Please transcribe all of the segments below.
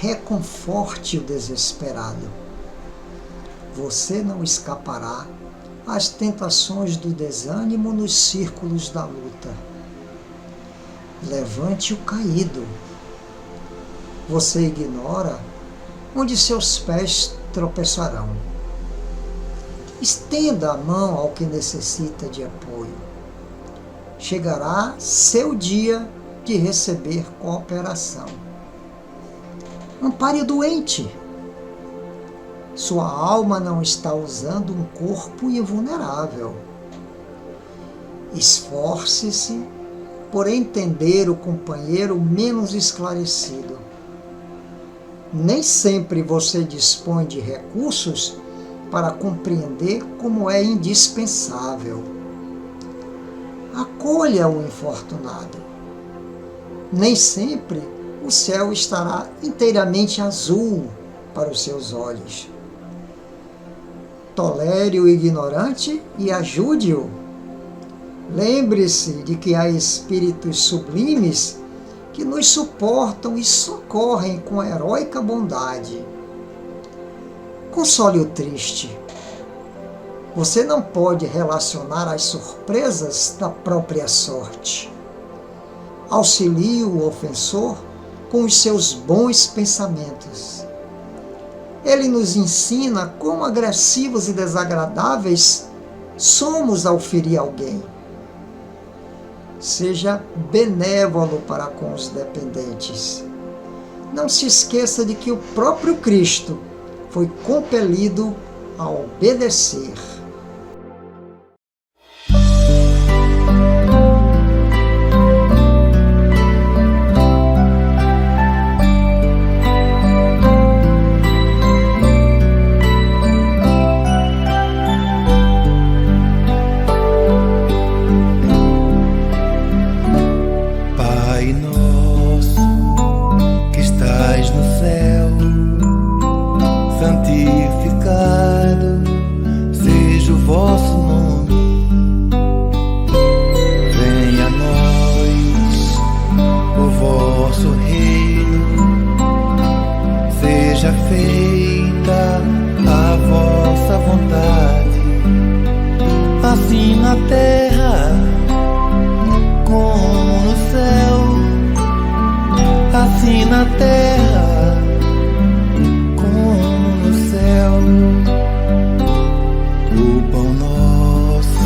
reconforte o desesperado. Você não escapará às tentações do desânimo nos círculos da luta. Levante o caído. Você ignora onde seus pés tropeçarão. Estenda a mão ao que necessita de apoio. Chegará seu dia de receber cooperação. Ampare o doente. Sua alma não está usando um corpo invulnerável. Esforce-se por entender o companheiro menos esclarecido. Nem sempre você dispõe de recursos para compreender como é indispensável. Acolha o infortunado. Nem sempre o céu estará inteiramente azul para os seus olhos. Tolere o ignorante e ajude-o. Lembre-se de que há espíritos sublimes que nos suportam e socorrem com heróica bondade. Console o triste. Você não pode relacionar as surpresas da própria sorte. Auxilie o ofensor com os seus bons pensamentos. Ele nos ensina quão agressivos e desagradáveis somos ao ferir alguém. Seja benévolo para com os dependentes. Não se esqueça de que o próprio Cristo foi compelido a obedecer. Assim na terra como no céu, assim na terra como no céu. O pão nosso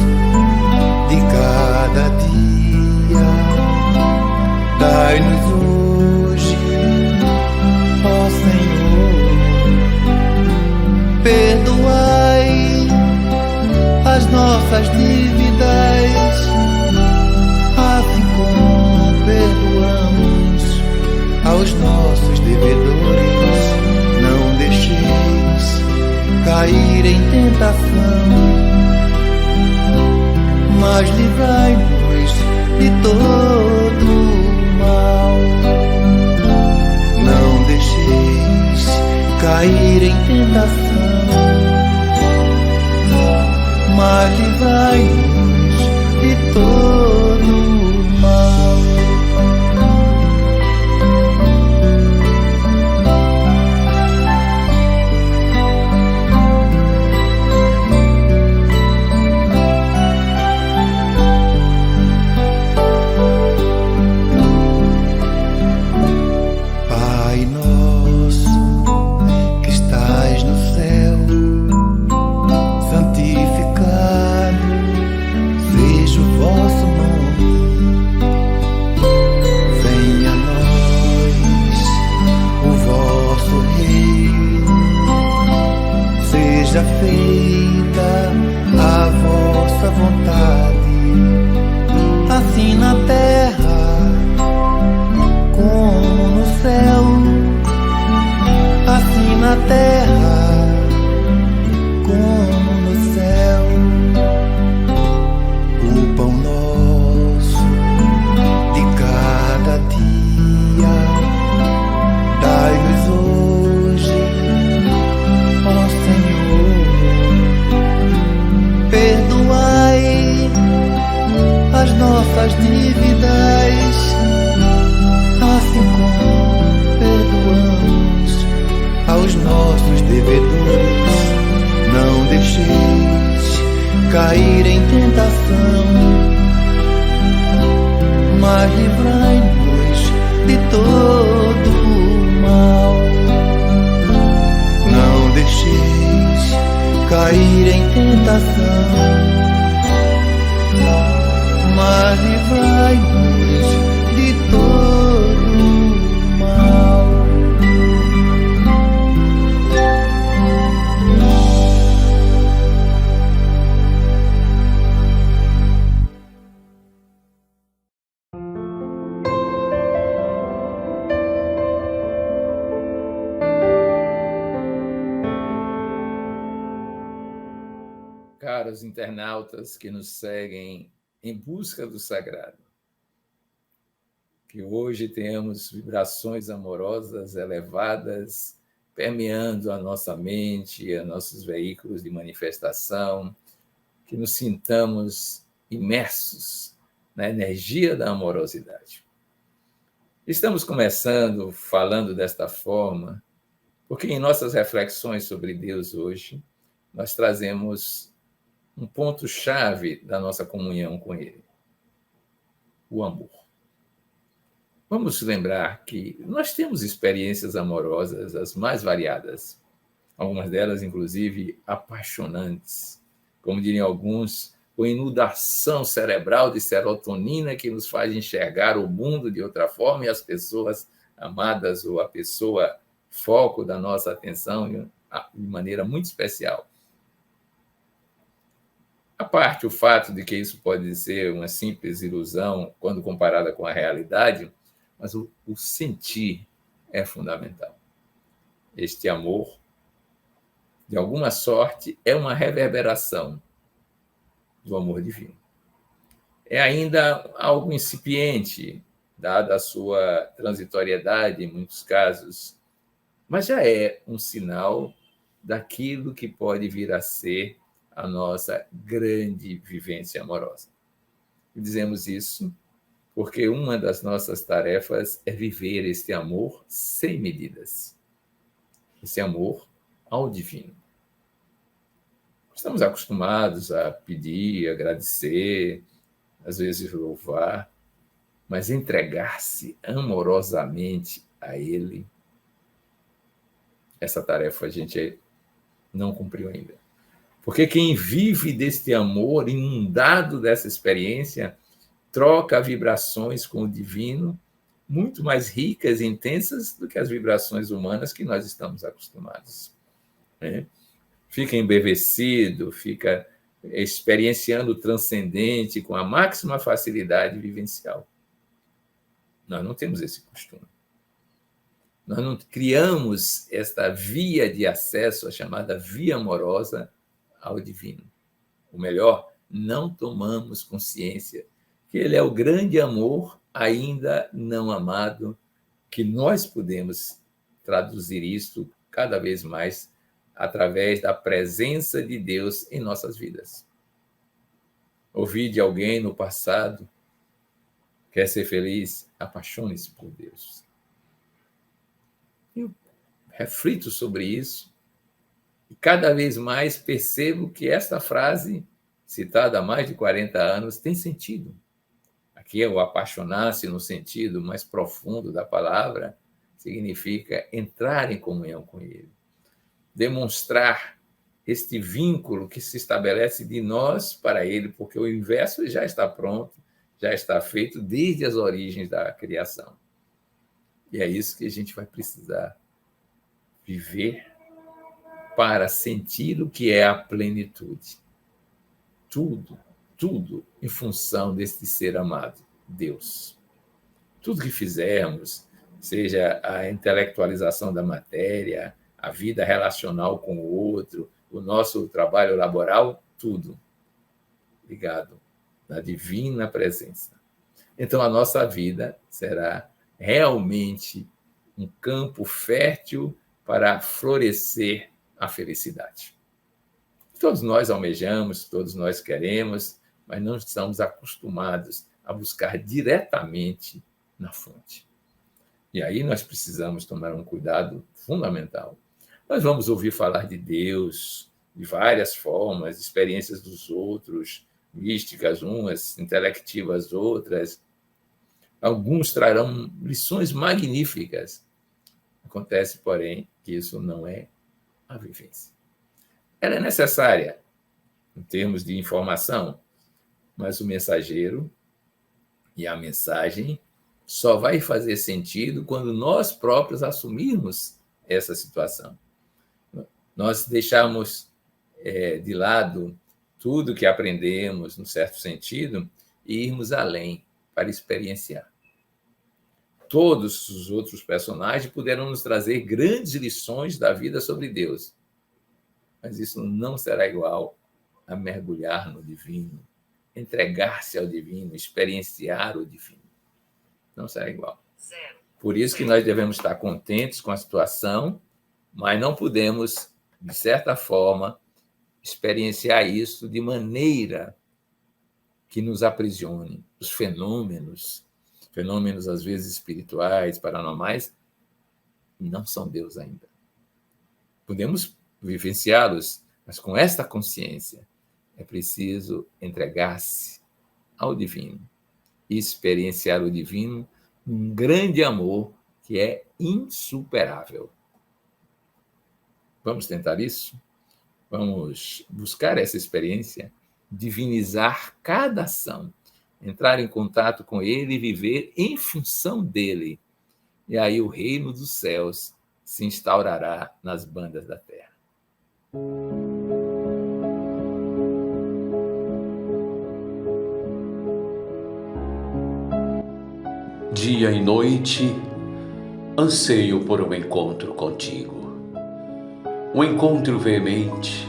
de cada dia dai-nos hoje, ó Senhor. Perdoai as nossas dívidas, assim como perdoamos aos nossos devedores. Não deixeis cair em tentação, mas livrai-nos de todo o mal. Não deixeis cair em tentação, mas livrai-nos de todo o mal. Pai nosso que estais no céu, santificado seja o vosso nome. Venha a nós o vosso reino, seja feita a vossa vontade, assim na terra como no céu, assim na terra como no céu. O pão nosso de cada dia dai-nos hoje, ó Senhor. Perdoai as nossas dívidas, assim como perdoamos Não deixeis cair em tentação, mas livrai-nos de todo o mal. Não deixeis cair em tentação, mas livrai-nos de todo o mal. Caros internautas que nos seguem em busca do sagrado, que hoje tenhamos vibrações amorosas elevadas permeando a nossa mente, a nossos veículos de manifestação, que nos sintamos imersos na energia da amorosidade. Estamos começando falando desta forma, porque em nossas reflexões sobre Deus hoje, nós trazemos um ponto-chave da nossa comunhão com Ele: o amor. Vamos lembrar que nós temos experiências amorosas as mais variadas, algumas delas, inclusive, apaixonantes. Como diriam alguns, com inundação cerebral de serotonina que nos faz enxergar o mundo de outra forma e as pessoas amadas ou a pessoa foco da nossa atenção de maneira muito especial. A parte o fato de que isso pode ser uma simples ilusão quando comparada com a realidade, mas o sentir é fundamental. Este amor, de alguma sorte, é uma reverberação do amor divino. É ainda algo incipiente, dada a sua transitoriedade em muitos casos, mas já é um sinal daquilo que pode vir a ser a nossa grande vivência amorosa. E dizemos isso porque uma das nossas tarefas é viver este amor sem medidas. Esse amor ao divino. Estamos acostumados a pedir, agradecer, às vezes louvar, mas entregar-se amorosamente a Ele, essa tarefa a gente não cumpriu ainda. Porque quem vive deste amor, inundado dessa experiência, troca vibrações com o divino muito mais ricas e intensas do que as vibrações humanas que nós estamos acostumados. Fica embevecido, fica experienciando o transcendente com a máxima facilidade vivencial. Nós não temos esse costume. Nós não criamos esta via de acesso, a chamada via amorosa, ao divino. Ou melhor, não tomamos consciência que Ele é o grande amor ainda não amado, que nós podemos traduzir isto cada vez mais através da presença de Deus em nossas vidas. Ouvi de alguém no passado: quer ser feliz? Apaixone-se por Deus. Eu reflito sobre isso e cada vez mais percebo que esta frase, citada há mais de 40 anos, tem sentido. Aqui é o apaixonar-se no sentido mais profundo da palavra, significa entrar em comunhão com Ele. Demonstrar este vínculo que se estabelece de nós para Ele, porque o inverso já está pronto, já está feito desde as origens da criação. E é isso que a gente vai precisar viver para sentir o que é a plenitude. Tudo em função deste ser amado, Deus. Tudo que fizermos, seja a intelectualização da matéria, a vida relacional com o outro, o nosso trabalho laboral, tudo ligado na divina presença. Então, a nossa vida será realmente um campo fértil para florescer a felicidade. Todos nós almejamos, todos nós queremos, mas não estamos acostumados a buscar diretamente na fonte. E aí nós precisamos tomar um cuidado fundamental. Nós vamos ouvir falar de Deus, de várias formas, experiências dos outros, místicas umas, intelectivas outras. Alguns trarão lições magníficas. Acontece, porém, que isso não é a vivência. Ela é necessária em termos de informação, mas o mensageiro e a mensagem só vai fazer sentido quando nós próprios assumirmos essa situação. Nós deixarmos de lado tudo que aprendemos, num certo sentido, e irmos além para experienciar. Todos os outros personagens puderam nos trazer grandes lições da vida sobre Deus, mas isso não será igual a mergulhar no divino, entregar-se ao divino, experienciar o divino. Não será igual. Por isso que nós devemos estar contentes com a situação, mas não podemos, de certa forma, experienciar isso de maneira que nos aprisione. Os fenômenos às vezes espirituais, paranormais, não são Deus ainda. Podemos vivenciá-los, mas com esta consciência é preciso entregar-se ao divino e experienciar o divino num grande amor que é insuperável. Vamos tentar isso? Vamos buscar essa experiência, divinizar cada ação, entrar em contato com ele e viver em função dele. E aí o reino dos céus se instaurará nas bandas da terra. Dia e noite, anseio por um encontro contigo. Um encontro veemente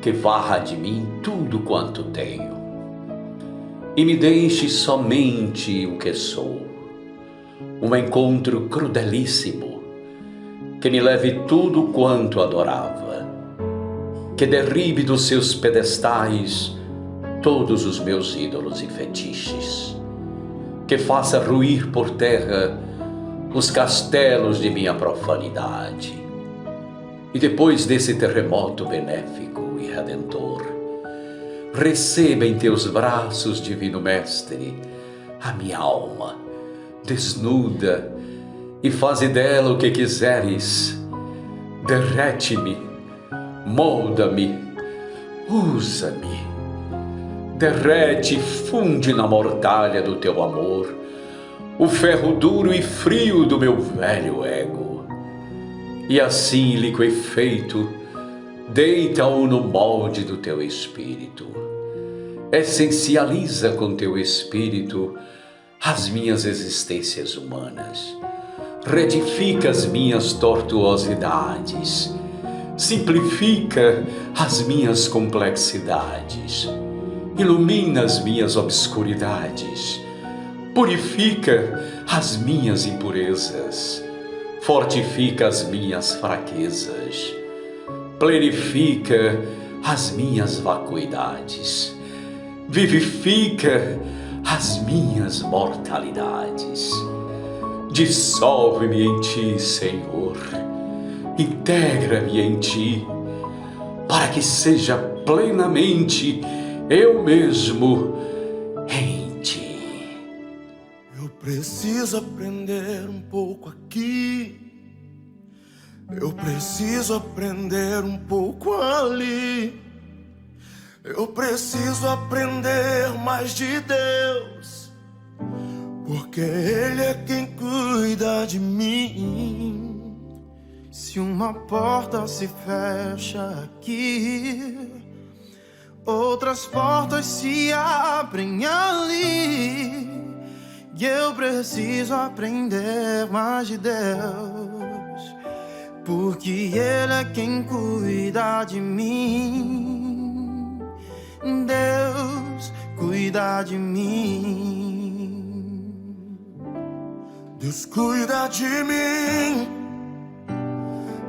que varra de mim tudo quanto tenho e me deixe somente o que sou. Um encontro crudelíssimo que me leve tudo quanto adorava, que derribe dos seus pedestais todos os meus ídolos e fetiches, que faça ruir por terra os castelos de minha profanidade. E depois desse terremoto benéfico e redentor, receba em teus braços, divino mestre, a minha alma, desnuda, e faze dela o que quiseres. Derrete-me, molda-me, usa-me. Derrete e funde na mortalha do teu amor o ferro duro e frio do meu velho ego. E assim, liquefeito, deita-o no molde do teu espírito. Essencializa com teu espírito as minhas existências humanas. Retifica as minhas tortuosidades. Simplifica as minhas complexidades. Ilumina as minhas obscuridades. Purifica as minhas impurezas. Fortifica as minhas fraquezas. Plenifica as minhas vacuidades. Vivifica as minhas mortalidades. Dissolve-me em ti, Senhor. Integra-me em ti, para que seja plenamente eu mesmo em ti. Eu preciso aprender um pouco aqui. Eu preciso aprender um pouco ali. Eu preciso aprender mais de Deus, porque Ele é quem cuida de mim. Se uma porta se fecha aqui, outras portas se abrem ali. E eu preciso aprender mais de Deus, porque Ele é quem cuida de mim. Deus cuida de mim. Deus cuida de mim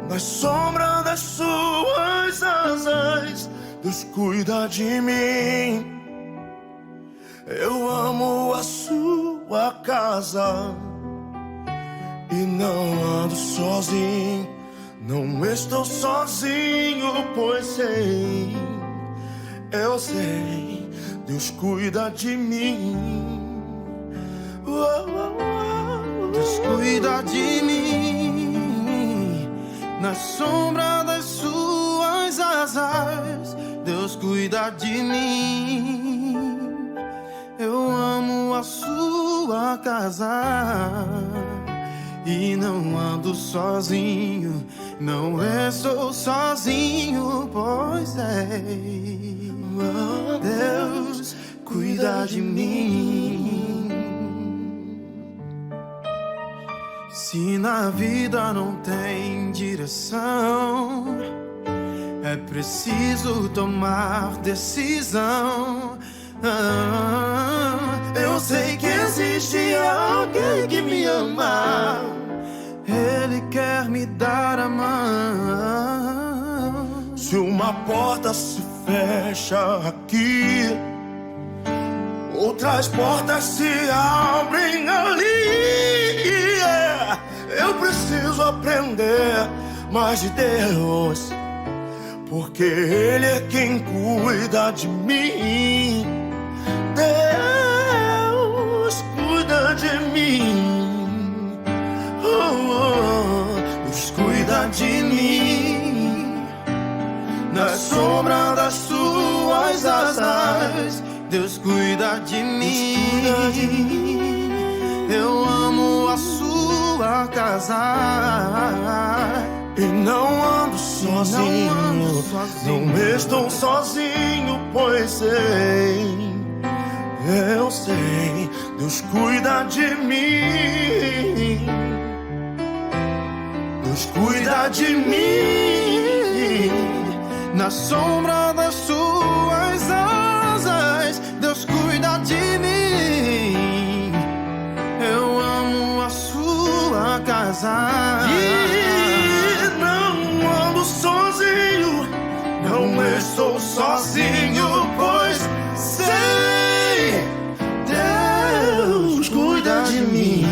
na sombra das suas asas. Deus cuida de mim. Eu amo a sua casa e não ando sozinho, Não estou sozinho, pois sei, eu sei, Deus cuida de mim. Deus cuida de mim, na sombra das suas asas. Deus cuida de mim. Eu amo a sua casa e não ando sozinho. Não estou sozinho, pois sei, Deus cuida de mim. Se na vida não tem direção, é preciso tomar decisão. Eu sei que existe alguém que me ama. Ele quer me dar a mão. Se uma porta se fecha aqui, outras portas se abrem ali. Eu preciso aprender mais de Deus, porque Ele é quem cuida de mim. Deus cuida de mim. Deus cuida de mim, na sombra das suas asas. Deus cuida de mim. Eu amo a sua casa e não ando sozinho. Não estou sozinho, pois sei, eu sei, Deus cuida de mim. Deus cuida de mim, na sombra das suas asas. Deus cuida de mim. Eu amo a sua casa e não ando sozinho. Não estou sozinho, pois sei, Deus cuida de mim.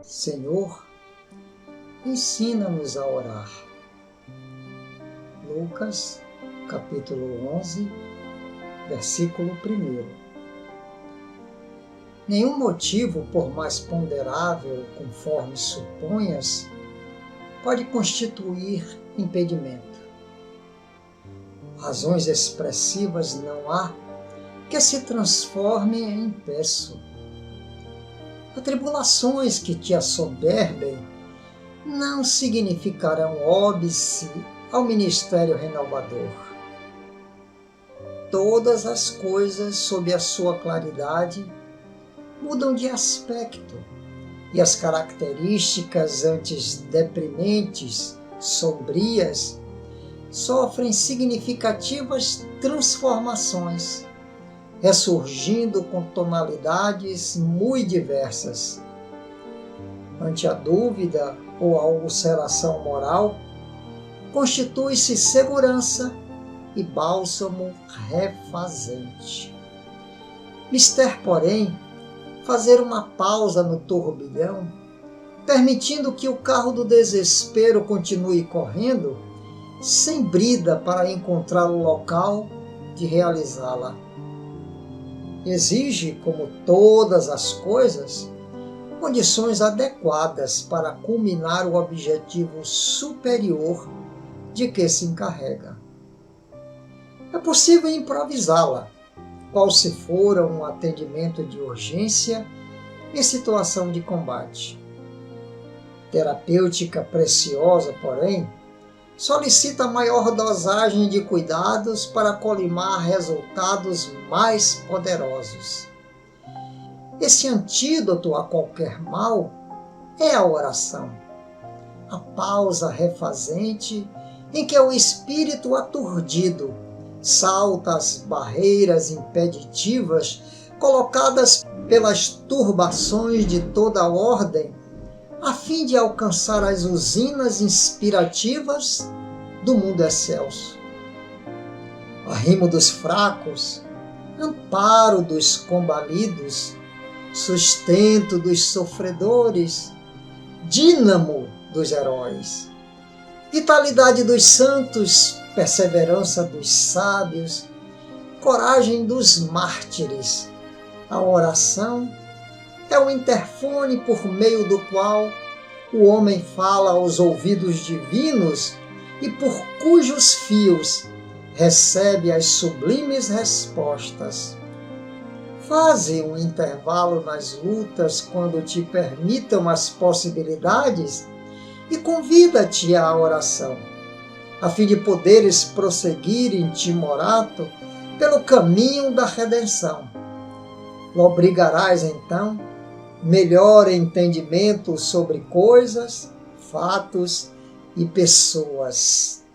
Senhor, ensina-nos a orar. Lucas, capítulo 11, versículo 1. Nenhum motivo, por mais ponderável conforme suponhas, pode constituir impedimento. Razões expressivas não há que se transformem em peço. Atribulações que te assoberbem não significarão óbice ao ministério renovador. Todas as coisas, sob a sua claridade, mudam de aspecto, e as características antes deprimentes, sombrias, sofrem significativas transformações, ressurgindo com tonalidades muito diversas. Ante a dúvida ou a ulceração moral, constitui-se segurança e bálsamo refazente. Mister, porém, fazer uma pausa no turbilhão, permitindo que o carro do desespero continue correndo, sem brida para encontrar o local de realizá-la. Exige, como todas as coisas, condições adequadas para culminar o objetivo superior de que se encarrega. É possível improvisá-la, qual se fora um atendimento de urgência em situação de combate. Terapêutica preciosa, porém, solicita maior dosagem de cuidados para colimar resultados mais poderosos. Esse antídoto a qualquer mal é a oração, a pausa refazente em que o espírito aturdido salta as barreiras impeditivas colocadas pelas turbações de toda ordem, a fim de alcançar as usinas inspirativas do mundo excelso. Arrimo dos fracos, amparo dos combalidos, sustento dos sofredores, dínamo dos heróis, vitalidade dos santos, perseverança dos sábios, coragem dos mártires. A oração é o interfone por meio do qual o homem fala aos ouvidos divinos e por cujos fios recebe as sublimes respostas. Faze um intervalo nas lutas quando te permitam as possibilidades e convida-te à oração, a fim de poderes prosseguir em timorato pelo caminho da redenção. Lobrigarás, então, melhor entendimento sobre coisas, fatos e pessoas.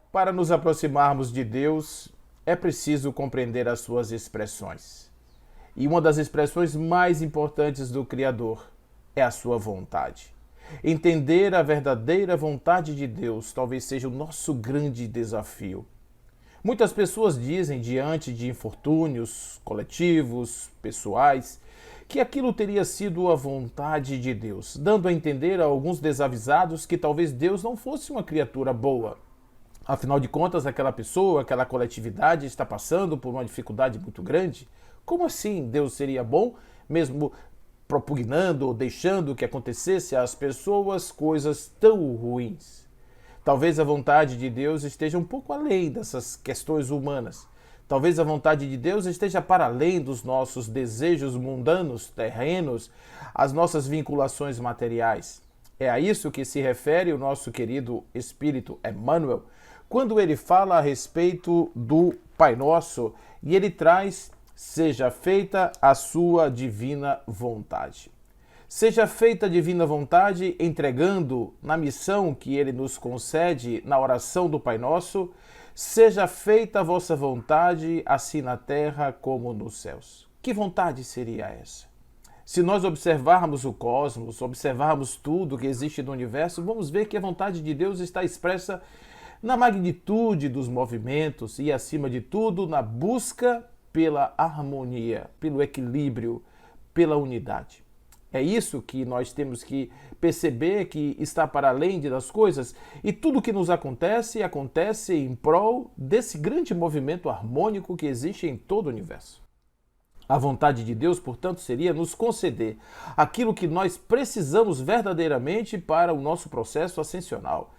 Para nos aproximarmos de Deus, é preciso compreender as suas expressões. E uma das expressões mais importantes do Criador é a sua vontade. Entender a verdadeira vontade de Deus talvez seja o nosso grande desafio. Muitas pessoas dizem, diante de infortúnios coletivos, pessoais, que aquilo teria sido a vontade de Deus, dando a entender a alguns desavisados que talvez Deus não fosse uma criatura boa. Afinal de contas, aquela pessoa, aquela coletividade está passando por uma dificuldade muito grande. Como assim Deus seria bom, mesmo propugnando ou deixando que acontecesse às pessoas coisas tão ruins? Talvez a vontade de Deus esteja um pouco além dessas questões humanas. Talvez a vontade de Deus esteja para além dos nossos desejos mundanos, terrenos, as nossas vinculações materiais. É a isso que se refere o nosso querido Espírito Emmanuel, quando ele fala a respeito do Pai Nosso e ele traz: seja feita a sua divina vontade. Seja feita a divina vontade entregando na missão que ele nos concede na oração do Pai Nosso: seja feita a vossa vontade, assim na terra como nos céus. Que vontade seria essa? Se nós observarmos o cosmos, observarmos tudo que existe no universo, vamos ver que a vontade de Deus está expressa na magnitude dos movimentos e, acima de tudo, na busca pela harmonia, pelo equilíbrio, pela unidade. É isso que nós temos que perceber, que está para além das coisas, e tudo que nos acontece, acontece em prol desse grande movimento harmônico que existe em todo o universo. A vontade de Deus, portanto, seria nos conceder aquilo que nós precisamos verdadeiramente para o nosso processo ascensional.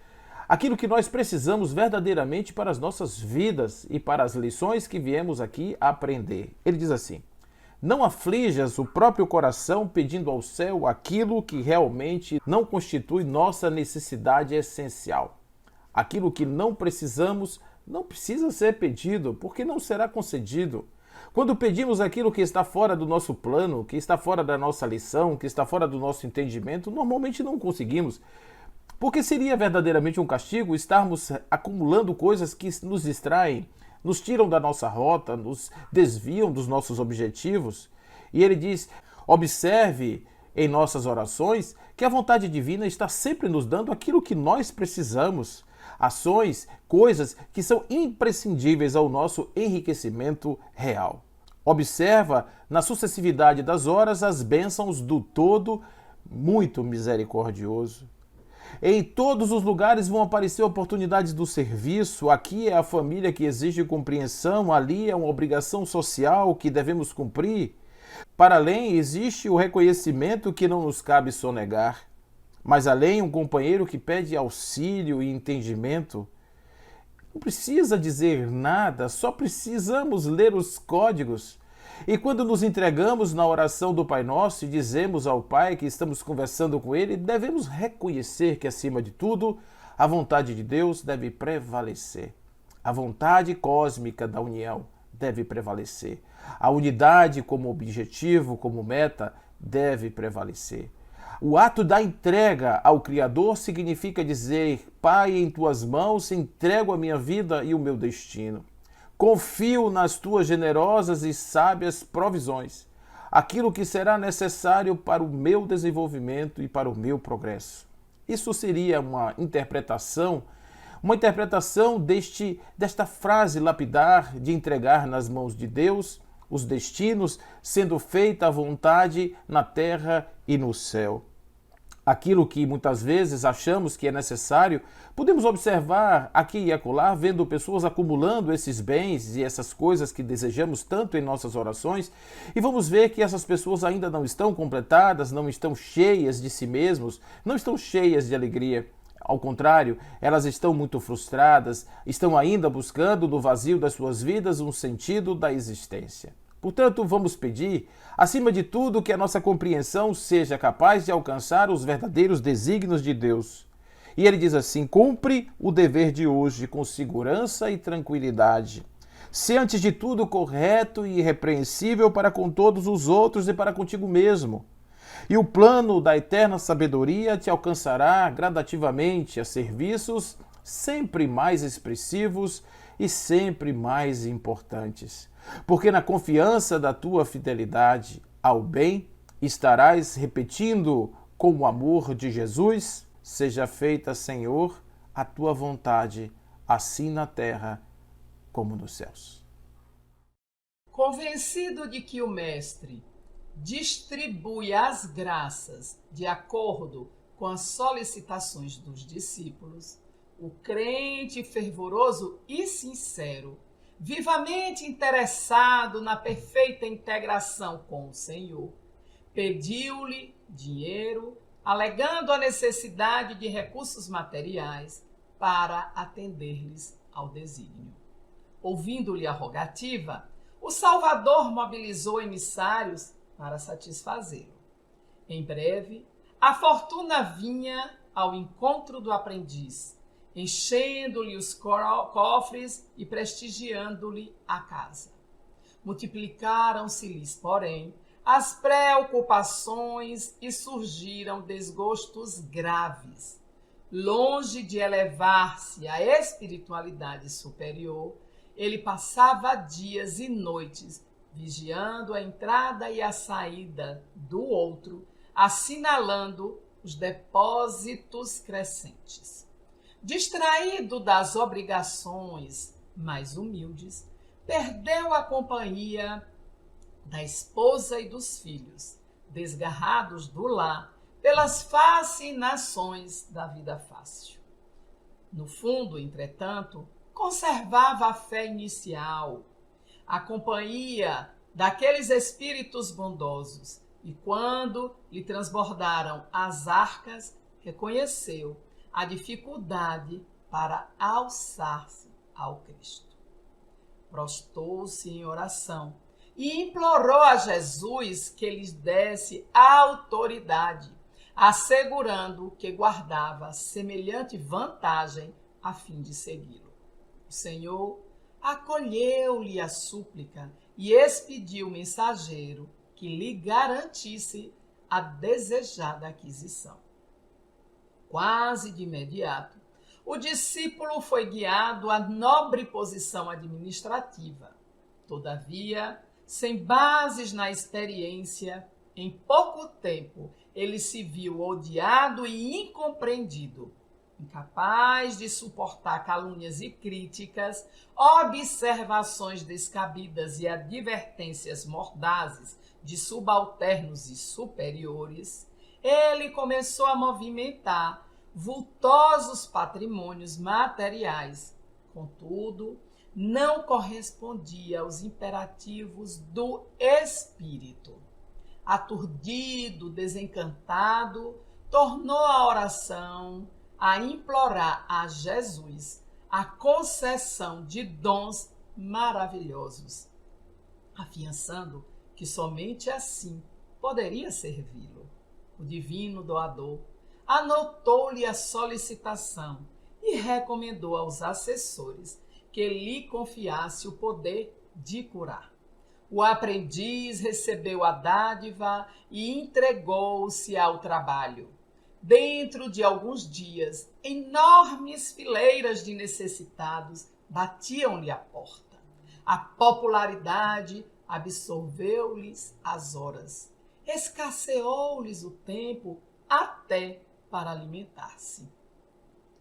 Aquilo que nós precisamos verdadeiramente para as nossas vidas e para as lições que viemos aqui aprender. Ele diz assim: não aflijas o próprio coração pedindo ao céu aquilo que realmente não constitui nossa necessidade essencial. Aquilo que não precisamos não precisa ser pedido, porque não será concedido. Quando pedimos aquilo que está fora do nosso plano, que está fora da nossa lição, que está fora do nosso entendimento, normalmente não conseguimos. Porque seria verdadeiramente um castigo estarmos acumulando coisas que nos distraem, nos tiram da nossa rota, nos desviam dos nossos objetivos. E ele diz: observe em nossas orações que a vontade divina está sempre nos dando aquilo que nós precisamos. Ações, coisas que são imprescindíveis ao nosso enriquecimento real. Observa na sucessividade das horas as bênçãos do Todo muito misericordioso. Em todos os lugares vão aparecer oportunidades do serviço. Aqui é a família que exige compreensão, ali é uma obrigação social que devemos cumprir. Para além existe o reconhecimento que não nos cabe sonegar. Mas além, um companheiro que pede auxílio e entendimento. Não precisa dizer nada, só precisamos ler os códigos. E quando nos entregamos na oração do Pai Nosso e dizemos ao Pai que estamos conversando com Ele, devemos reconhecer que, acima de tudo, a vontade de Deus deve prevalecer. A vontade cósmica da união deve prevalecer. A unidade como objetivo, como meta, deve prevalecer. O ato da entrega ao Criador significa dizer: Pai, em Tuas mãos entrego a minha vida e o meu destino. Confio nas tuas generosas e sábias provisões, aquilo que será necessário para o meu desenvolvimento e para o meu progresso. Isso seria uma interpretação desta frase lapidar de entregar nas mãos de Deus os destinos, sendo feita a vontade na terra e no céu. Aquilo que muitas vezes achamos que é necessário, podemos observar aqui e acolá, vendo pessoas acumulando esses bens e essas coisas que desejamos tanto em nossas orações, e vamos ver que essas pessoas ainda não estão completadas, não estão cheias de si mesmos, não estão cheias de alegria. Ao contrário, elas estão muito frustradas, estão ainda buscando no vazio das suas vidas um sentido da existência. Portanto, vamos pedir, acima de tudo, que a nossa compreensão seja capaz de alcançar os verdadeiros desígnios de Deus. E ele diz assim: cumpre o dever de hoje com segurança e tranquilidade. Se antes de tudo correto e irrepreensível para com todos os outros e para contigo mesmo. E o plano da eterna sabedoria te alcançará gradativamente a serviços sempre mais expressivos e sempre mais importantes. Porque na confiança da tua fidelidade ao bem, estarás repetindo com o amor de Jesus: seja feita, Senhor, a tua vontade, assim na terra como nos céus. Convencido de que o Mestre distribui as graças de acordo com as solicitações dos discípulos, o crente fervoroso e sincero, vivamente interessado na perfeita integração com o Senhor, pediu-lhe dinheiro, alegando a necessidade de recursos materiais para atender-lhes ao desígnio. Ouvindo-lhe a rogativa, o Salvador mobilizou emissários para satisfazê-lo. Em breve, a fortuna vinha ao encontro do aprendiz, enchendo-lhe os cofres e prestigiando-lhe a casa. Multiplicaram-se-lhes, porém, as preocupações e surgiram desgostos graves. Longe de elevar-se à espiritualidade superior, ele passava dias e noites vigiando a entrada e a saída do outro, assinalando os depósitos crescentes. Distraído das obrigações mais humildes, perdeu a companhia da esposa e dos filhos, desgarrados do lar pelas fascinações da vida fácil. No fundo, entretanto, conservava a fé inicial, a companhia daqueles espíritos bondosos, e quando lhe transbordaram as arcas, reconheceu a dificuldade para alçar-se ao Cristo. Prostou-se em oração e implorou a Jesus que lhes desse autoridade, assegurando que guardava semelhante vantagem a fim de segui-lo. O Senhor acolheu-lhe a súplica e expediu o mensageiro que lhe garantisse a desejada aquisição. Quase de imediato, o discípulo foi guiado à nobre posição administrativa. Todavia, sem bases na experiência, em pouco tempo ele se viu odiado e incompreendido, incapaz de suportar calúnias e críticas, observações descabidas e advertências mordazes de subalternos e superiores. Ele começou a movimentar vultosos patrimônios materiais. Contudo, não correspondia aos imperativos do espírito. Aturdido, desencantado, tornou a oração a implorar a Jesus a concessão de dons maravilhosos, afiançando que somente assim poderia servi-lo. O divino doador anotou-lhe a solicitação e recomendou aos assessores que lhe confiasse o poder de curar. O aprendiz recebeu a dádiva e entregou-se ao trabalho. Dentro de alguns dias, enormes fileiras de necessitados batiam-lhe a porta. A popularidade absorveu-lhes as horas. Escasseou-lhes o tempo até para alimentar-se.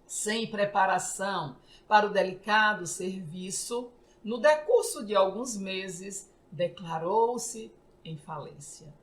Sem preparação para o delicado serviço, no decurso de alguns meses, declarou-se em falência.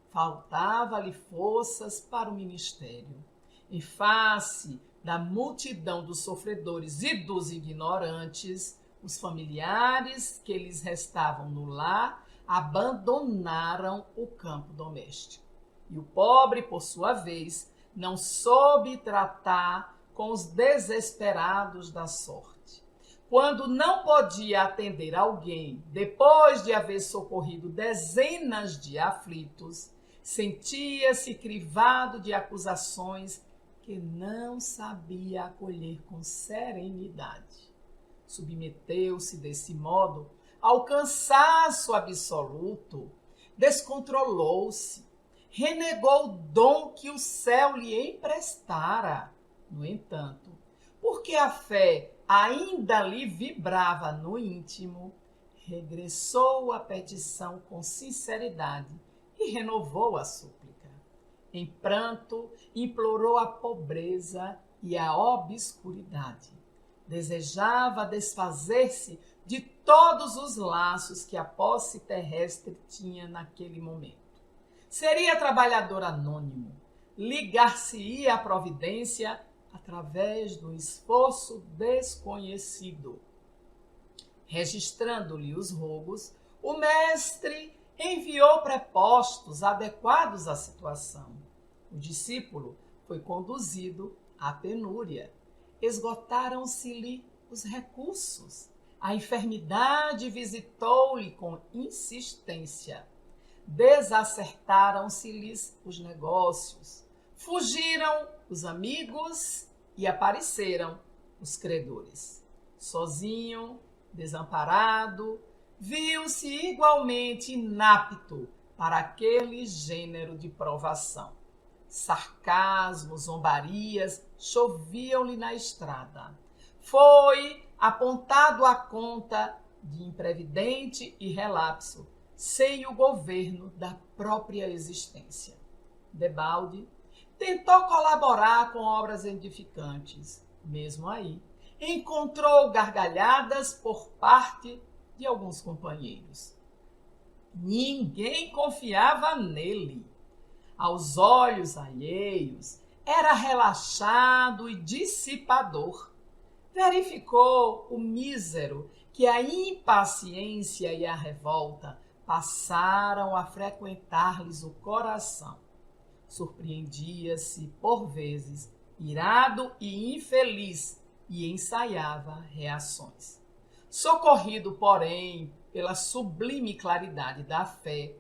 Faltava-lhe forças para o ministério. Em face da multidão dos sofredores e dos ignorantes, os familiares que lhes restavam no lar abandonaram o campo doméstico. E o pobre, por sua vez, não soube tratar com os desesperados da sorte. Quando não podia atender alguém, depois de haver socorrido dezenas de aflitos, sentia-se crivado de acusações que não sabia acolher com serenidade. Submeteu-se desse modo ao cansaço absoluto, descontrolou-se, renegou o dom que o céu lhe emprestara. No entanto, porque a fé ainda lhe vibrava no íntimo, regressou à petição com sinceridade e renovou a súplica. Em pranto, implorou a pobreza e a obscuridade. Desejava desfazer-se de todos os laços que a posse terrestre tinha naquele momento. Seria trabalhador anônimo, ligar-se-ia à providência através do esforço desconhecido. Registrando-lhe os rogos, o mestre enviou prepostos adequados à situação. O discípulo foi conduzido à penúria. Esgotaram-se-lhe os recursos. A enfermidade visitou-lhe com insistência. Desacertaram-se-lhes os negócios. Fugiram os amigos e apareceram os credores. Sozinho, desamparado, viu-se igualmente inapto para aquele gênero de provação. Sarcasmos, zombarias choviam-lhe na estrada. Foi apontado à conta de imprevidente e relapso, sem o governo da própria existência. Debalde tentou colaborar com obras edificantes. Mesmo aí, encontrou gargalhadas por parte de alguns companheiros. Ninguém confiava nele. Aos olhos alheios, era relaxado e dissipador. Verificou o mísero que a impaciência e a revolta passaram a frequentar-lhes o coração. Surpreendia-se, por vezes, irado e infeliz, e ensaiava reações. Socorrido, porém, pela sublime claridade da fé,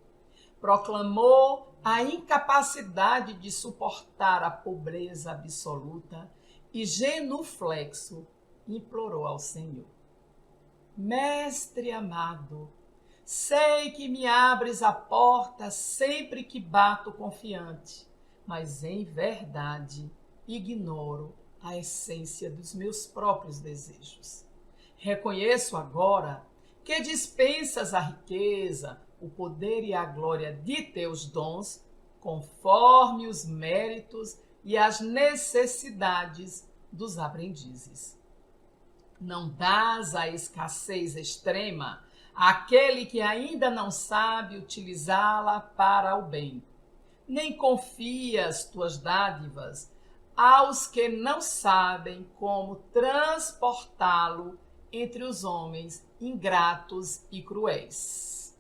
proclamou a incapacidade de suportar a pobreza absoluta e, genuflexo, implorou ao Senhor: Mestre amado, sei que me abres a porta sempre que bato confiante, mas em verdade ignoro a essência dos meus próprios desejos. Reconheço agora que dispensas a riqueza, o poder e a glória de teus dons, conforme os méritos e as necessidades dos aprendizes. Não dás a escassez extrema àquele que ainda não sabe utilizá-la para o bem, nem confias tuas dádivas aos que não sabem como transportá-lo entre os homens ingratos e cruéis.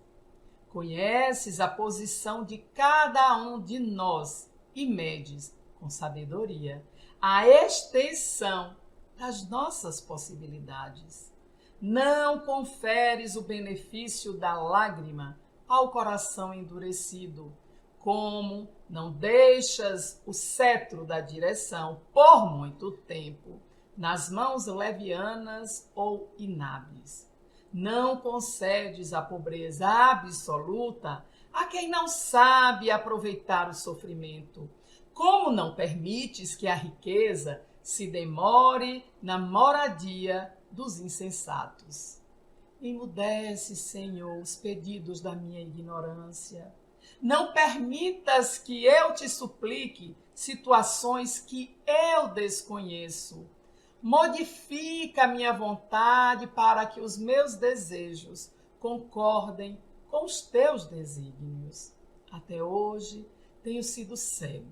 Conheces a posição de cada um de nós e medes, com sabedoria, a extensão das nossas possibilidades. Não conferes o benefício da lágrima ao coração endurecido, como não deixas o cetro da direção por muito tempo nas mãos levianas ou inábeis. Não concedes a pobreza absoluta a quem não sabe aproveitar o sofrimento, como não permites que a riqueza se demore na moradia dos insensatos. Emudece, Senhor, os pedidos da minha ignorância. Não permitas que eu te suplique situações que eu desconheço. Modifica a minha vontade para que os meus desejos concordem com os teus desígnios. Até hoje tenho sido cego.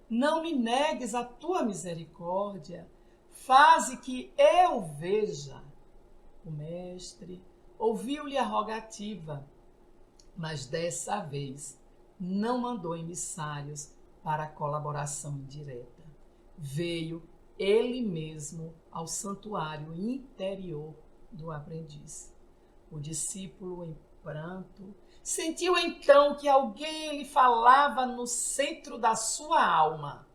Não me negues a tua misericórdia. Faze que eu veja. O mestre ouviu-lhe a rogativa, mas dessa vez não mandou emissários para a colaboração indireta. Veio ele mesmo ao santuário interior do aprendiz. O discípulo, em pranto, sentiu então que alguém lhe falava no centro da sua alma.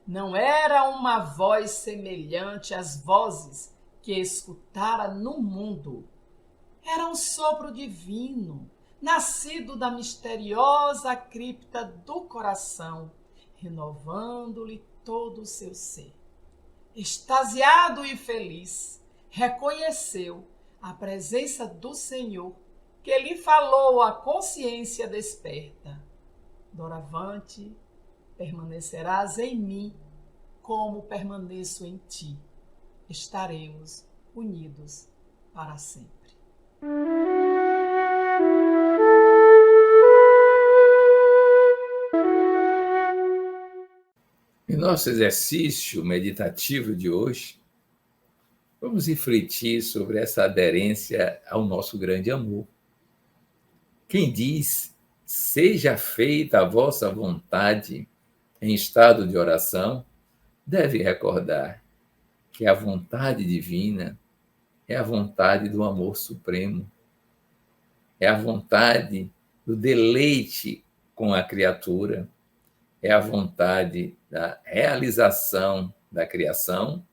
Não era uma voz semelhante às vozes que escutara no mundo. Era um sopro divino, nascido da misteriosa cripta do coração, renovando-lhe todo o seu ser. Extasiado e feliz, reconheceu a presença do Senhor, que lhe falou a consciência desperta. Doravante, permanecerás em mim, como permaneço em ti. Estaremos unidos para sempre. Em nosso exercício meditativo de hoje, vamos refletir sobre essa aderência ao nosso grande amor. Quem diz, seja feita a vossa vontade em estado de oração, deve recordar que a vontade divina é a vontade do amor supremo, é a vontade do deleite com a criatura, é a vontade da realização da criação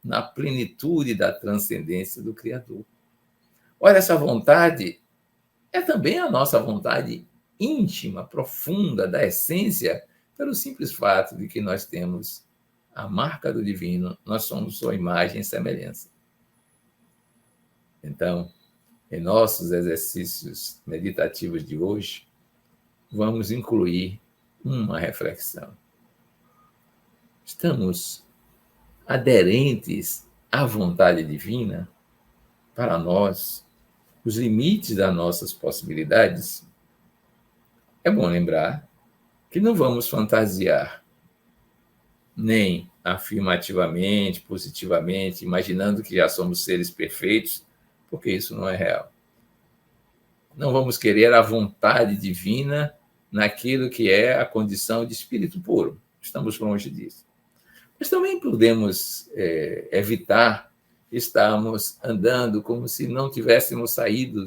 na plenitude da transcendência do Criador. Olha, essa vontade é também a nossa vontade íntima, profunda, da essência, pelo simples fato de que nós temos a marca do divino, nós somos sua imagem e semelhança. Então, em nossos exercícios meditativos de hoje, vamos incluir uma reflexão. Estamos aderentes à vontade divina? Para nós, os limites das nossas possibilidades? É bom lembrar que não vamos fantasiar, nem afirmativamente, positivamente, imaginando que já somos seres perfeitos, porque isso não é real. Não vamos querer a vontade divina naquilo que é a condição de espírito puro. Estamos longe disso. Mas também podemos evitar estarmos andando como se não tivéssemos saído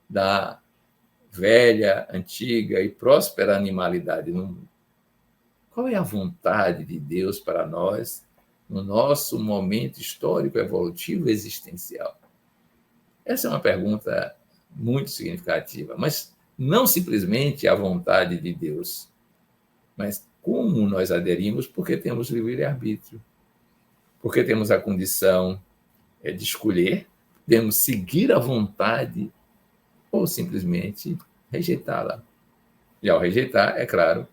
da velha, antiga e próspera animalidade no mundo. Qual é a vontade de Deus para nós no nosso momento histórico, evolutivo e existencial? Essa é uma pergunta muito significativa, mas não simplesmente a vontade de Deus, mas como nós aderimos, porque temos livre-arbítrio, porque temos a condição de escolher, podemos seguir a vontade ou simplesmente rejeitá-la. E ao rejeitar, é claro,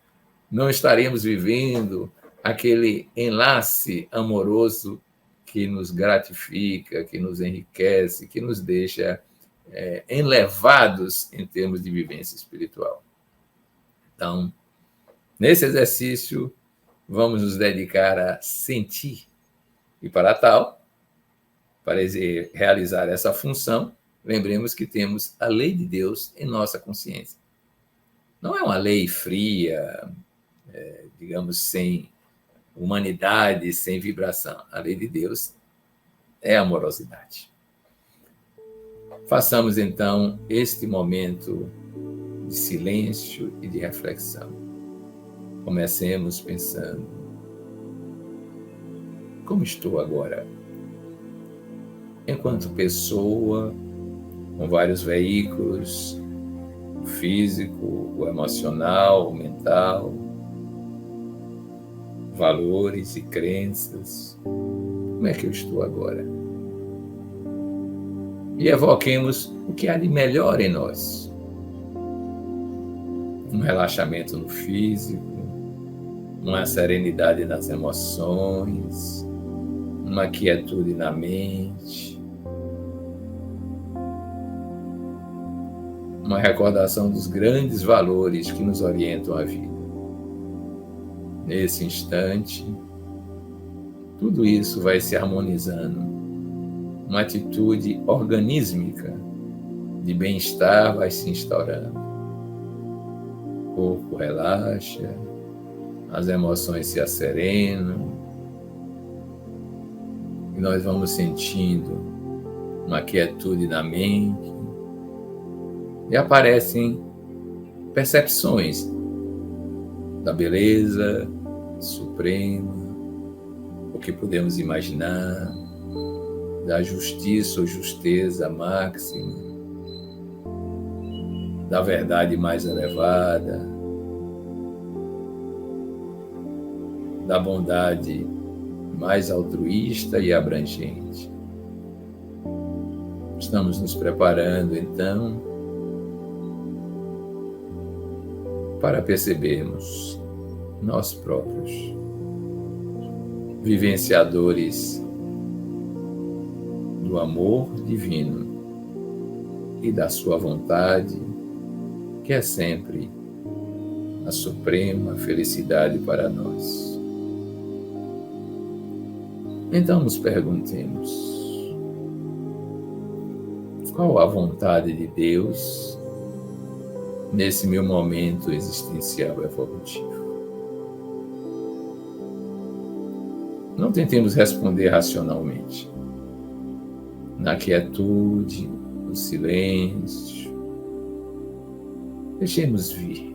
não estaremos vivendo aquele enlace amoroso que nos gratifica, que nos enriquece, que nos deixa elevados em termos de vivência espiritual. Então, nesse exercício, vamos nos dedicar a sentir. E para tal, para realizar essa função, lembremos que temos a lei de Deus em nossa consciência. Não é uma lei fria, digamos, sem humanidade, sem vibração. A lei de Deus é amorosidade. Façamos, então, este momento de silêncio e de reflexão. Comecemos pensando: como estou agora? Enquanto pessoa, com vários veículos, o físico, o emocional, o mental, valores e crenças. Como é que eu estou agora? e evoquemos o que há de melhor em nós. Um relaxamento no físico, uma serenidade nas emoções, uma quietude na mente, uma recordação dos grandes valores que nos orientam a vida. Nesse instante, tudo isso vai se harmonizando. Uma atitude organísmica de bem-estar vai se instaurando. O corpo relaxa, as emoções se asserenam, e nós vamos sentindo uma quietude na mente, e aparecem percepções da beleza suprema, o que podemos imaginar, da justiça ou justeza máxima, da verdade mais elevada, da bondade mais altruísta e abrangente. Estamos nos preparando, então, para percebermos nós próprios, vivenciadores do amor divino e da sua vontade, que é sempre a suprema felicidade para nós. Então nos perguntemos: qual a vontade de Deus nesse meu momento existencial evolutivo? Não tentemos responder racionalmente. Na quietude, no silêncio, deixemos vir.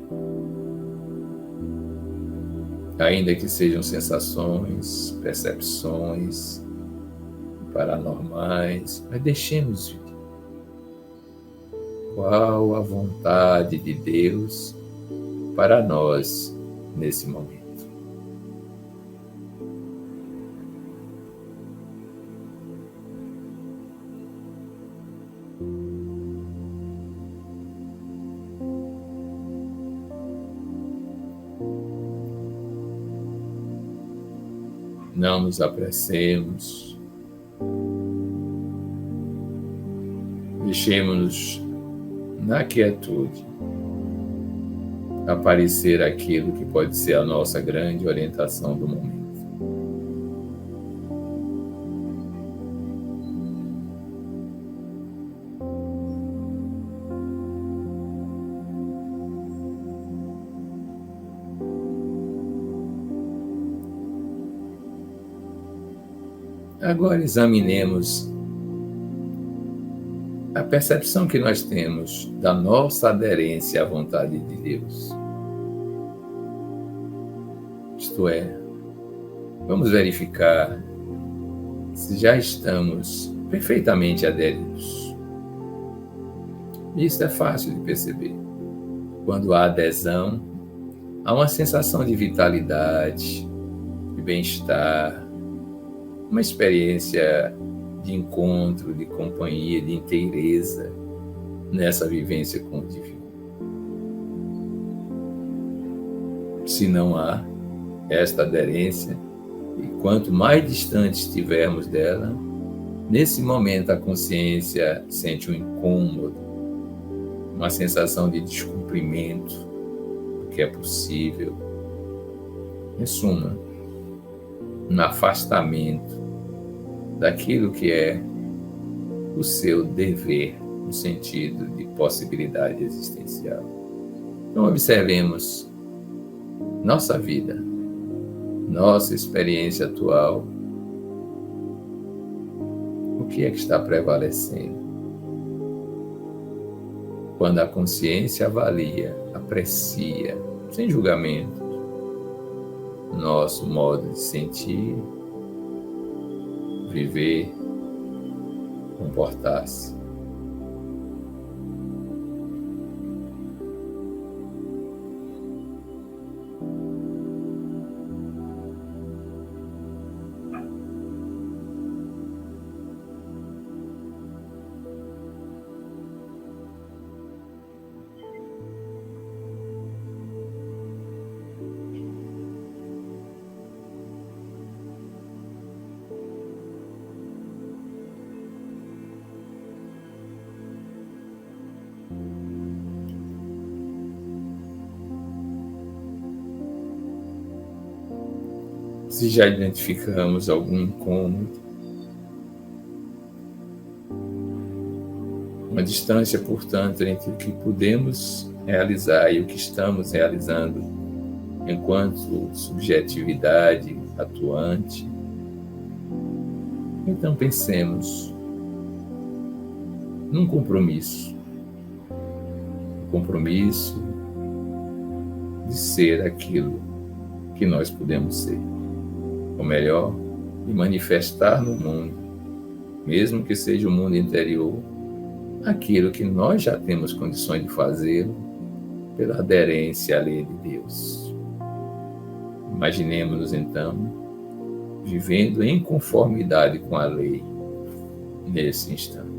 Ainda que sejam sensações, percepções paranormais, mas deixemos vir. Qual a vontade de Deus para nós nesse momento? Não nos apressemos, deixemos-nos na quietude aparecer aquilo que pode ser a nossa grande orientação do momento. Agora examinemos a percepção que nós temos da nossa aderência à vontade de Deus. Isto é, vamos verificar se já estamos perfeitamente aderidos. Isso é fácil de perceber. Quando há adesão, há uma sensação de vitalidade, de bem-estar, uma experiência de encontro, de companhia, de inteireza nessa vivência com o divino. Se não há esta aderência, e quanto mais distante estivermos dela, nesse momento a consciência sente um incômodo, uma sensação de descumprimento do que é possível. Em suma, um afastamento daquilo que é o seu dever, no sentido de possibilidade existencial. Então, observemos nossa vida, nossa experiência atual. O que é que está prevalecendo? Quando a consciência avalia, aprecia, sem julgamento, nosso modo de sentir, viver, comportar-se. Se já identificamos algum incômodo, uma distância, portanto, entre o que podemos realizar e o que estamos realizando enquanto subjetividade atuante, então pensemos num compromisso. O compromisso de ser aquilo que nós podemos ser. Ou melhor, de manifestar no mundo, mesmo que seja o mundo interior, aquilo que nós já temos condições de fazer pela aderência à lei de Deus. Imaginemos-nos então vivendo em conformidade com a lei nesse instante.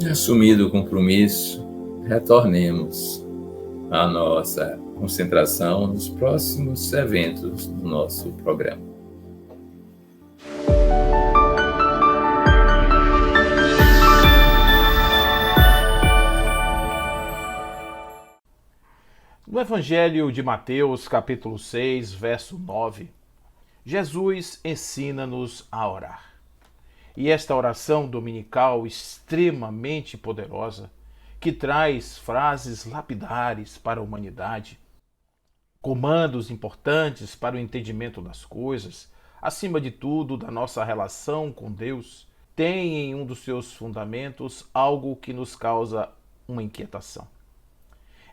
Assumido o compromisso, retornemos à nossa concentração nos próximos eventos do nosso programa. No Evangelho de Mateus, capítulo 6, verso 9, Jesus ensina-nos a orar. E esta oração dominical extremamente poderosa, que traz frases lapidares para a humanidade, comandos importantes para o entendimento das coisas, acima de tudo da nossa relação com Deus, tem em um dos seus fundamentos algo que nos causa uma inquietação.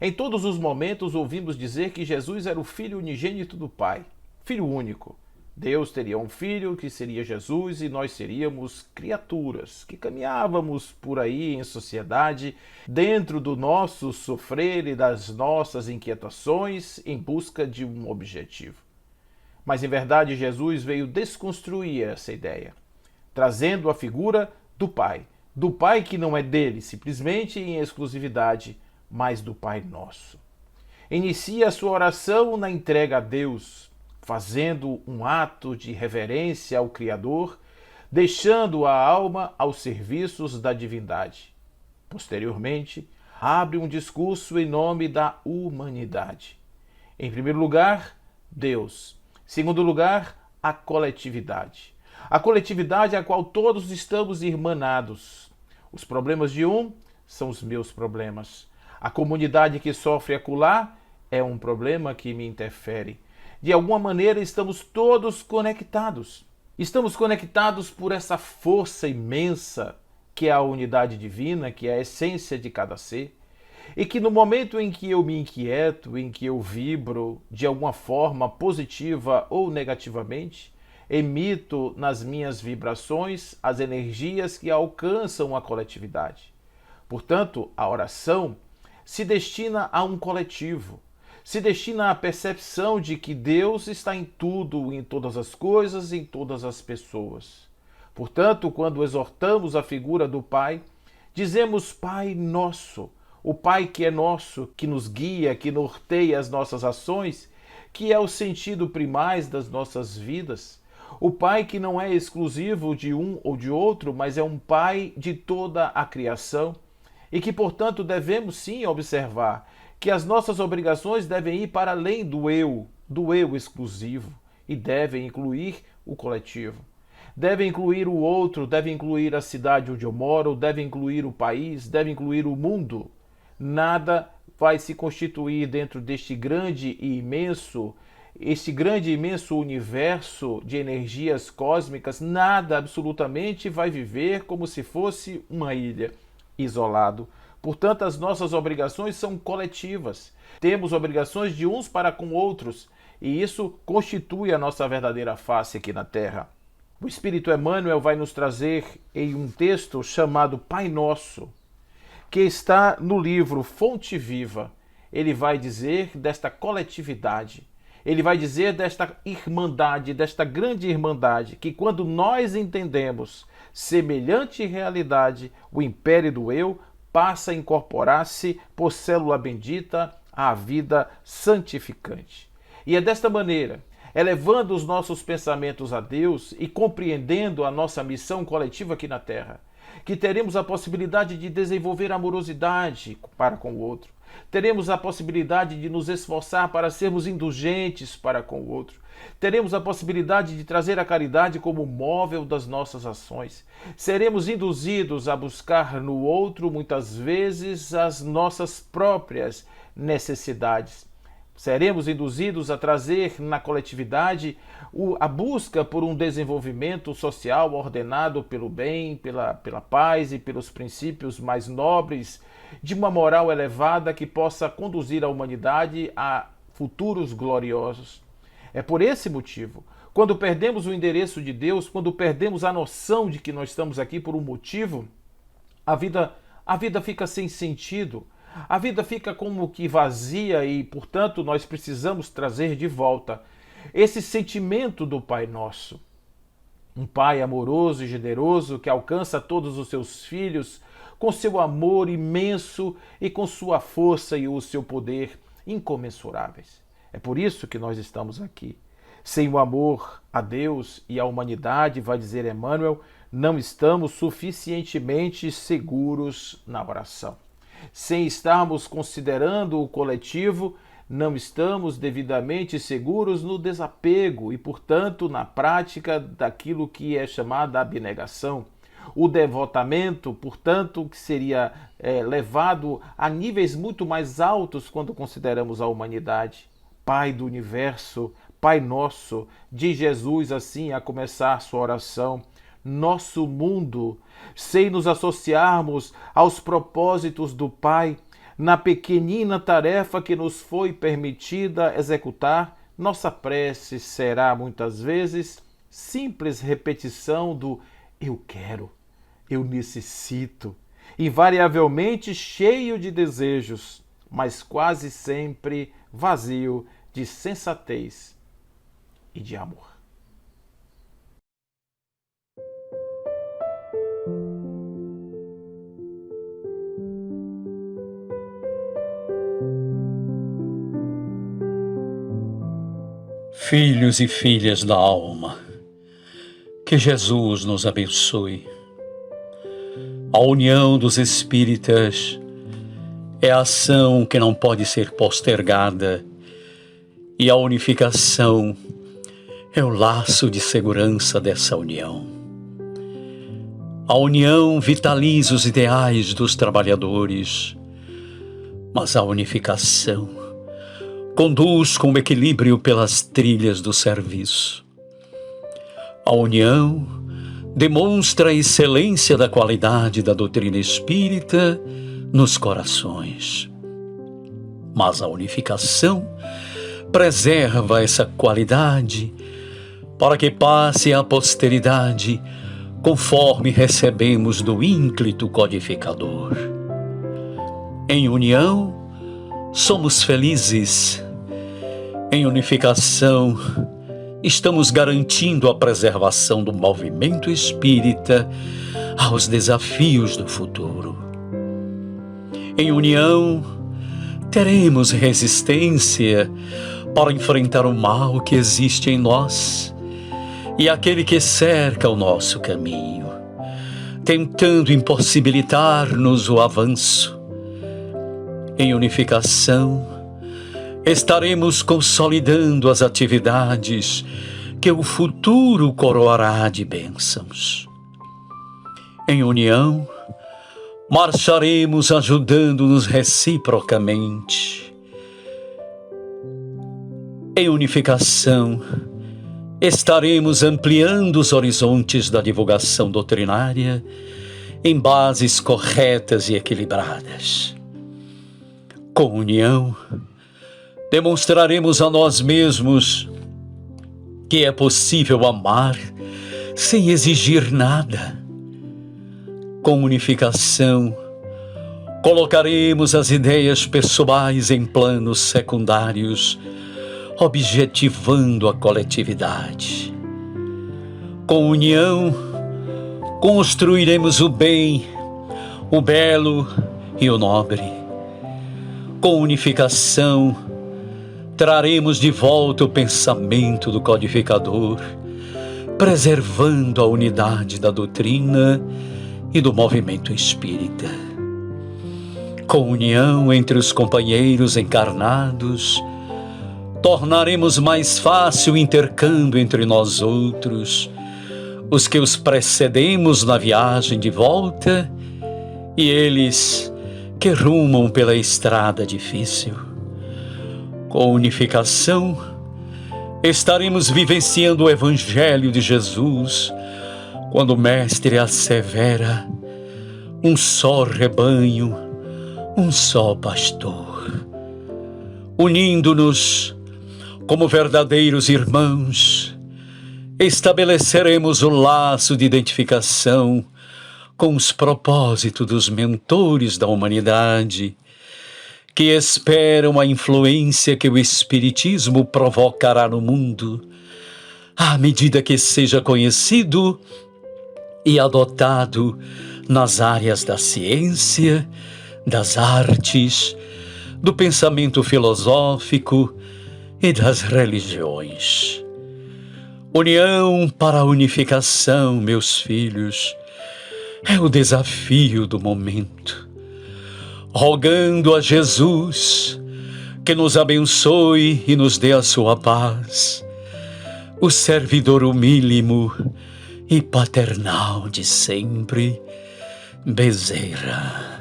Em todos os momentos ouvimos dizer que Jesus era o Filho unigênito do Pai, Filho único. Deus teria um filho que seria Jesus e nós seríamos criaturas que caminhávamos por aí em sociedade, dentro do nosso sofrer e das nossas inquietações em busca de um objetivo. Mas em verdade Jesus veio desconstruir essa ideia, trazendo a figura do Pai que não é dele simplesmente em exclusividade, mas do Pai nosso. Inicia a sua oração na entrega a Deus, fazendo um ato de reverência ao Criador, deixando a alma aos serviços da divindade. Posteriormente, abre um discurso em nome da humanidade. Em primeiro lugar, Deus. Em segundo lugar, a coletividade. A coletividade a qual todos estamos irmanados. Os problemas de um são os meus problemas. A comunidade que sofre acolá é um problema que me interfere. De alguma maneira estamos todos conectados. Estamos conectados por essa força imensa que é a unidade divina, que é a essência de cada ser, e que no momento em que eu me inquieto, em que eu vibro de alguma forma positiva ou negativamente, emito nas minhas vibrações as energias que alcançam a coletividade. Portanto, a oração se destina a um coletivo, se destina à percepção de que Deus está em tudo, em todas as coisas, em todas as pessoas. Portanto, quando exortamos a figura do Pai, dizemos Pai Nosso, o Pai que é nosso, que nos guia, que norteia as nossas ações, que é o sentido primaz das nossas vidas. O Pai que não é exclusivo de um ou de outro, mas é um Pai de toda a criação e que, portanto, devemos sim observar que as nossas obrigações devem ir para além do eu exclusivo e devem incluir o coletivo. Deve incluir o outro, deve incluir a cidade onde eu moro, deve incluir o país, deve incluir o mundo. Nada vai se constituir dentro deste grande e imenso universo de energias cósmicas, nada absolutamente vai viver como se fosse uma ilha, isolado. Portanto, as nossas obrigações são coletivas. Temos obrigações de uns para com outros, e isso constitui a nossa verdadeira face aqui na Terra. O Espírito Emmanuel vai nos trazer em um texto chamado Pai Nosso, que está no livro Fonte Viva. Ele vai dizer desta coletividade, ele vai dizer desta irmandade, desta grande irmandade, que quando nós entendemos semelhante realidade, o império do eu passa a incorporar-se por célula bendita à vida santificante. E é desta maneira, elevando os nossos pensamentos a Deus e compreendendo a nossa missão coletiva aqui na Terra, que teremos a possibilidade de desenvolver amorosidade para com o outro. Teremos a possibilidade de nos esforçar para sermos indulgentes para com o outro. Teremos a possibilidade de trazer a caridade como móvel das nossas ações. Seremos induzidos a buscar no outro, muitas vezes, as nossas próprias necessidades. Seremos induzidos a trazer na coletividade a busca por um desenvolvimento social ordenado pelo bem, pela paz e pelos princípios mais nobres, de uma moral elevada que possa conduzir a humanidade a futuros gloriosos. É por esse motivo, quando perdemos o endereço de Deus, quando perdemos a noção de que nós estamos aqui por um motivo, a vida fica sem sentido. A vida fica como que vazia e, portanto, nós precisamos trazer de volta esse sentimento do Pai Nosso. Um Pai amoroso e generoso que alcança todos os seus filhos com seu amor imenso e com sua força e o seu poder incomensuráveis. É por isso que nós estamos aqui. Sem o amor a Deus e à humanidade, vai dizer Emmanuel, não estamos suficientemente seguros na oração. Sem estarmos considerando o coletivo, não estamos devidamente seguros no desapego e, portanto, na prática daquilo que é chamada abnegação. O devotamento, portanto, que seria levado a níveis muito mais altos quando consideramos a humanidade. Pai do universo, Pai nosso, diz Jesus assim a começar sua oração, nosso mundo, sem nos associarmos aos propósitos do Pai, na pequenina tarefa que nos foi permitida executar, nossa prece será muitas vezes simples repetição do eu quero, eu necessito, invariavelmente cheio de desejos, mas quase sempre vazio de sensatez e de amor. Filhos e filhas da alma, que Jesus nos abençoe. A união dos espíritas é a ação que não pode ser postergada e a unificação é o laço de segurança dessa união. A união vitaliza os ideais dos trabalhadores, mas a unificação conduz com equilíbrio pelas trilhas do serviço. A união demonstra a excelência da qualidade da doutrina espírita nos corações. Mas a unificação preserva essa qualidade para que passe à posteridade conforme recebemos do ínclito codificador. Em união, somos felizes. Em unificação, estamos garantindo a preservação do movimento espírita aos desafios do futuro. Em união, teremos resistência para enfrentar o mal que existe em nós e aquele que cerca o nosso caminho, tentando impossibilitar-nos o avanço. Em unificação, estaremos consolidando as atividades que o futuro coroará de bênçãos. Em união, marcharemos ajudando-nos reciprocamente. Em unificação, estaremos ampliando os horizontes da divulgação doutrinária em bases corretas e equilibradas. Com união, demonstraremos a nós mesmos que é possível amar sem exigir nada. Com unificação, colocaremos as ideias pessoais em planos secundários, objetivando a coletividade. Com união, construiremos o bem, o belo e o nobre. Com unificação, traremos de volta o pensamento do codificador, preservando a unidade da doutrina e do movimento espírita. Com união entre os companheiros encarnados, tornaremos mais fácil o intercâmbio entre nós outros, os que os precedemos na viagem de volta e eles que rumam pela estrada difícil. Com unificação, estaremos vivenciando o Evangelho de Jesus, quando o Mestre assevera: um só rebanho, um só pastor. Unindo-nos como verdadeiros irmãos, estabeleceremos o laço de identificação com os propósitos dos mentores da humanidade, que esperam a influência que o Espiritismo provocará no mundo, à medida que seja conhecido e adotado nas áreas da ciência, das artes, do pensamento filosófico e das religiões. União para a unificação, meus filhos, é o desafio do momento. Rogando a Jesus que nos abençoe e nos dê a sua paz, o servidor humílimo e paternal de sempre, Bezerra.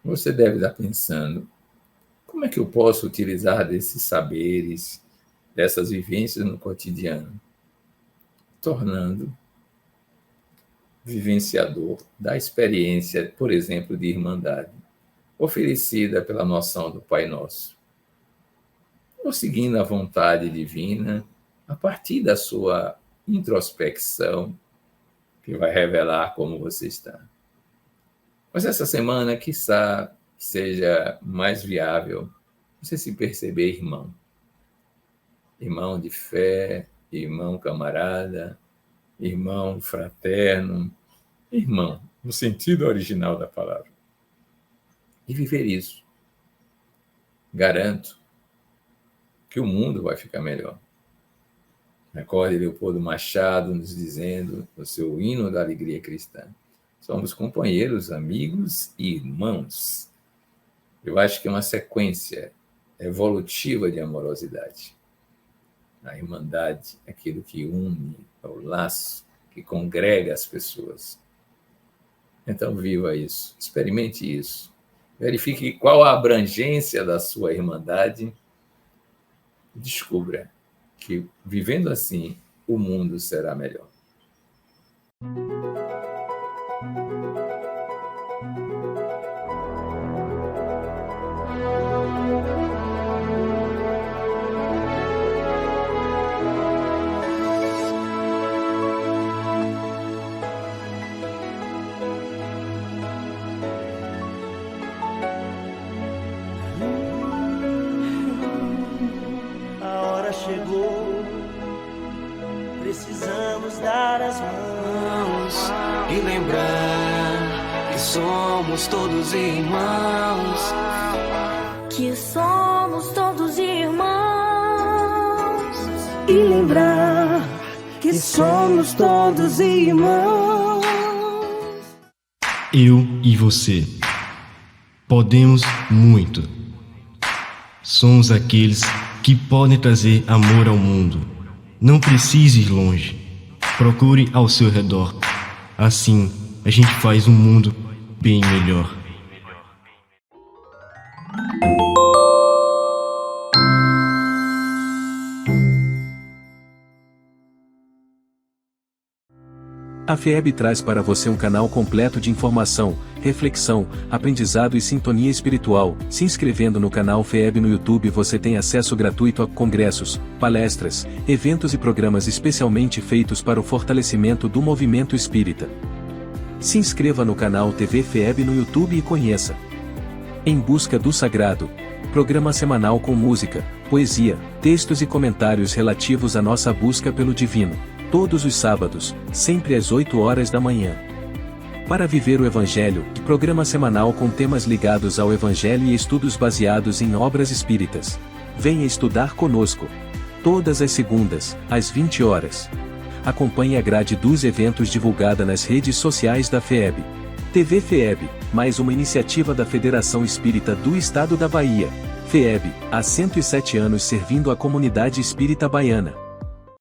Você deve estar pensando: como é que eu posso utilizar desses saberes, dessas vivências no cotidiano? Tornando vivenciador da experiência, por exemplo, de irmandade, oferecida pela noção do Pai Nosso. Ou seguindo a vontade divina, a partir da sua introspecção, que vai revelar como você está. Mas essa semana, quiçá, seja mais viável você se perceber irmão. Irmão de fé, irmão camarada, irmão fraterno, irmão, no sentido original da palavra. E viver isso. Garanto que o mundo vai ficar melhor. Recorde Leopoldo Machado nos dizendo, no seu hino da alegria cristã: somos companheiros, amigos e irmãos. Eu acho que é uma sequência evolutiva de amorosidade. A irmandade, aquilo que une, é o laço que congrega as pessoas. Então viva isso, experimente isso. Verifique qual a abrangência da sua irmandade. Descubra que, vivendo assim, o mundo será melhor. Chegou, precisamos dar as mãos e lembrar que somos todos irmãos, que somos todos irmãos, e lembrar que somos todos irmãos. Eu e você podemos muito. Somos aqueles que podem trazer amor ao mundo. Não precise ir longe. Procure ao seu redor. Assim, a gente faz um mundo bem melhor. A FEB traz para você um canal completo de informação, reflexão, aprendizado e sintonia espiritual. Se inscrevendo no canal FEB no YouTube você tem acesso gratuito a congressos, palestras, eventos e programas especialmente feitos para o fortalecimento do movimento espírita. Se inscreva no canal TV FEB no YouTube e conheça Em Busca do Sagrado, programa semanal com música, poesia, textos e comentários relativos à nossa busca pelo divino. Todos os sábados, sempre às 8 horas da manhã. Para viver o Evangelho, programa semanal com temas ligados ao Evangelho e estudos baseados em obras espíritas. Venha estudar conosco. Todas as segundas, às 20 horas. Acompanhe a grade dos eventos divulgada nas redes sociais da FEB. TV FEB, mais uma iniciativa da Federação Espírita do Estado da Bahia. FEB, há 107 anos servindo a comunidade espírita baiana.